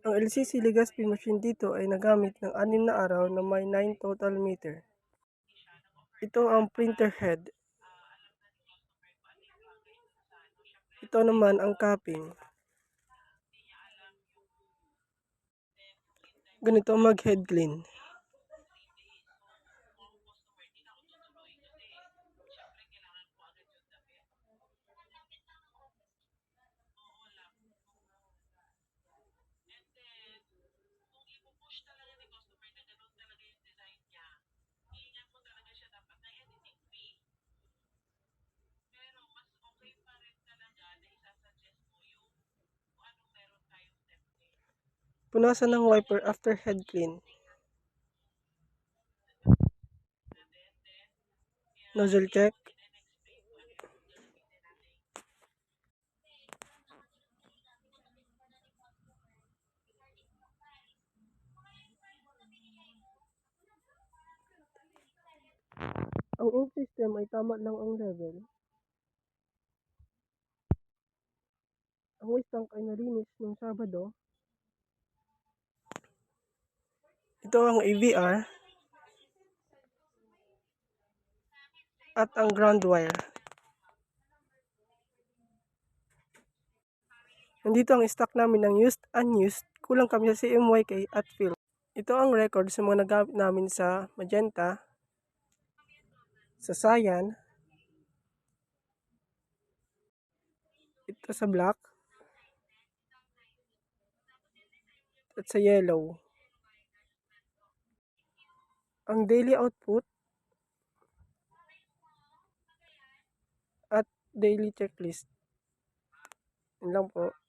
Ang LCC Legazpi machine dito ay nagamit ng 6 na araw na may 9 total meter. Ito ang printer head. Ito naman ang capping. Ganito mag-head clean. Punasan ng wiper after head clean. Nozzle check. Ang ink system ay tama lang ang level. Ang waste tank ay nalinis noong Sabado. Ito ang AVR at ang ground wire. Nandito ang stock namin ng used, unused, kulang kami sa CMYK at field. Ito ang record sa mga nagamit namin sa Magenta, sa Cyan, ito sa black, at sa yellow. Ang daily output at daily checklist. Yun lang po.